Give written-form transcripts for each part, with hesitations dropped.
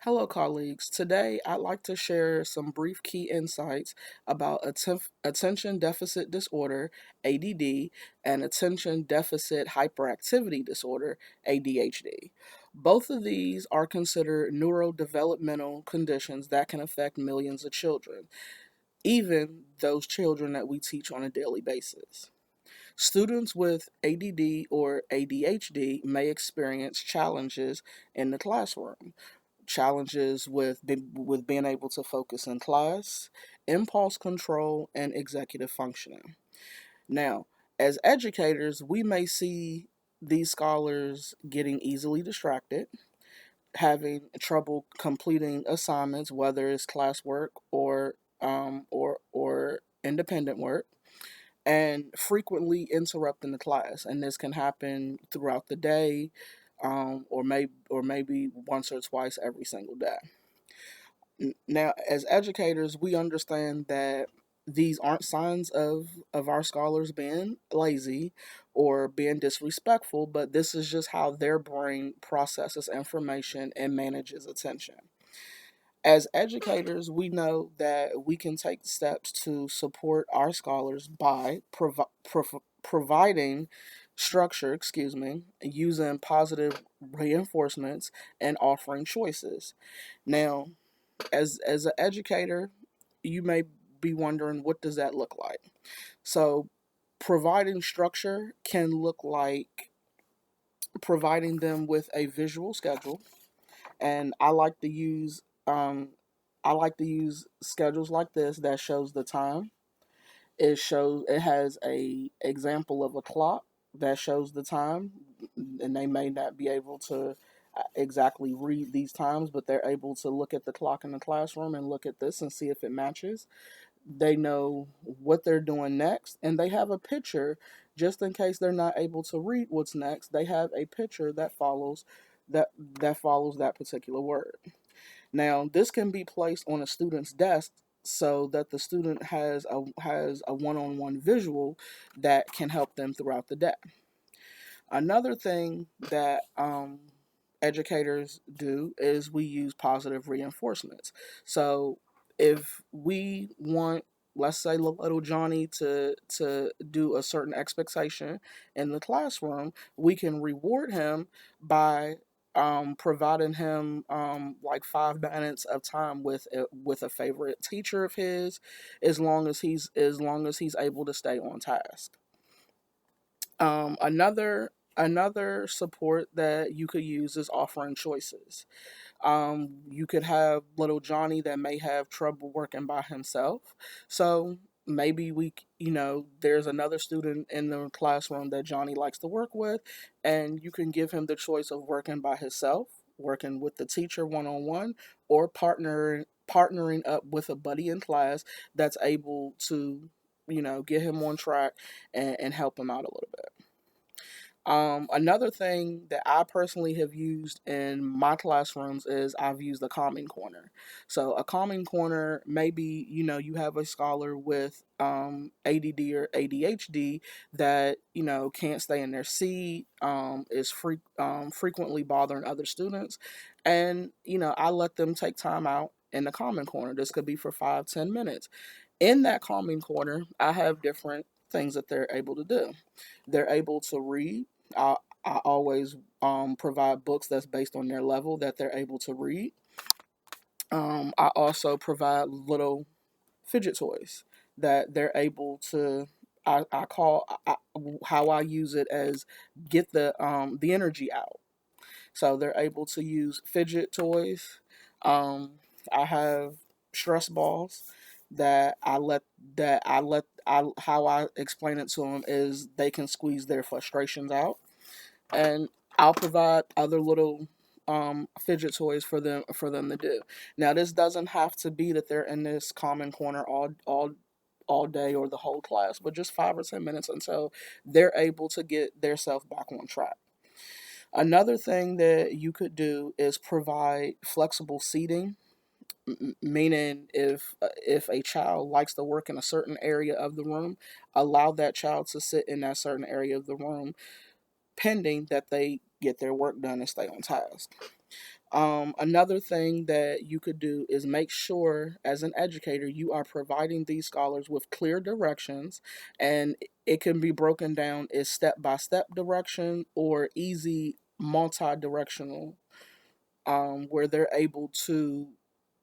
Hello, colleagues. Today, I'd like to share some brief key insights about attention deficit disorder, ADD, and attention deficit hyperactivity disorder, ADHD. Both of these are considered neurodevelopmental conditions that can affect millions of children, even those children that we teach on a daily basis. Students with ADD or ADHD may experience challenges in the classroom, challenges with being able to focus in class, impulse control, and executive functioning. Now, as educators, we may see these scholars getting easily distracted, having trouble completing assignments, whether it's classwork or independent work, and frequently interrupting the class. And this can happen throughout the day, or maybe once or twice every single day. Now, as educators, we understand that these aren't signs of our scholars being lazy or being disrespectful, but this is just how their brain processes information and manages attention. As educators, we know that we can take steps to support our scholars by providing structure, using positive reinforcements and offering choices. Now, as an educator, you may be wondering, what does that look like? So, providing structure can look like providing them with a visual schedule, and I like to use schedules like this that shows the time. It has a example of a clock that shows the time, and they may not be able to exactly read these times, but they're able to look at the clock in the classroom and look at this and see if it matches. They know what they're doing next, and they have a picture just in case they're not able to read what's next. They have a picture that follows that particular word. Now, this can be placed on a student's desk so that the student has a one-on-one visual that can help them throughout the day. Another thing that educators do is we use positive reinforcements. So if we want, let's say, little Johnny to do a certain expectation in the classroom, we can reward him by providing him like 5 minutes of time with a favorite teacher of his, as long as he's able to stay on task. Another support that you could use is offering choices. You could have little Johnny that may have trouble working by himself. So maybe there's another student in the classroom that Johnny likes to work with, and you can give him the choice of working by himself, working with the teacher one on one, or partnering up with a buddy in class that's able to, get him on track and help him out a little bit. Another thing that I personally have used in my classrooms is I've used a calming corner. So a calming corner, maybe you have a scholar with ADD or ADHD that can't stay in their seat, frequently bothering other students, and I let them take time out in the calming corner. This could be for 5-10 minutes. In that calming corner, I have different things that they're able to do. They're able to read. I, I always provide books that's based on their level that they're able to read. I also provide little fidget toys that they're able to. How I use it as get the energy out. So they're able to use fidget toys. Um, I have stress balls that how I explain it to them is they can squeeze their frustrations out, and I'll provide other little fidget toys for them to do. Now, this doesn't have to be that they're in this common corner all day or the whole class, but just 5 or 10 minutes until they're able to get their self back on track. Another thing that you could do is provide flexible seating, meaning if a child likes to work in a certain area of the room, allow that child to sit in that certain area of the room, pending that they get their work done and stay on task. Another thing that you could do is make sure, as an educator, you are providing these scholars with clear directions, and it can be broken down as step by step direction or easy multi directional, where they're able to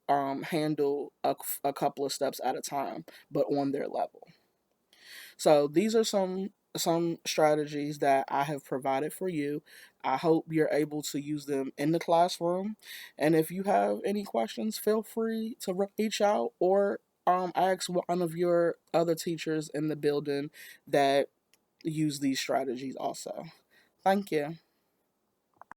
handle a couple of steps at a time, but on their level. So these are some strategies that I have provided for you. I hope you're able to use them in the classroom. And if you have any questions, feel free to reach out or ask one of your other teachers in the building that use these strategies also. Thank you.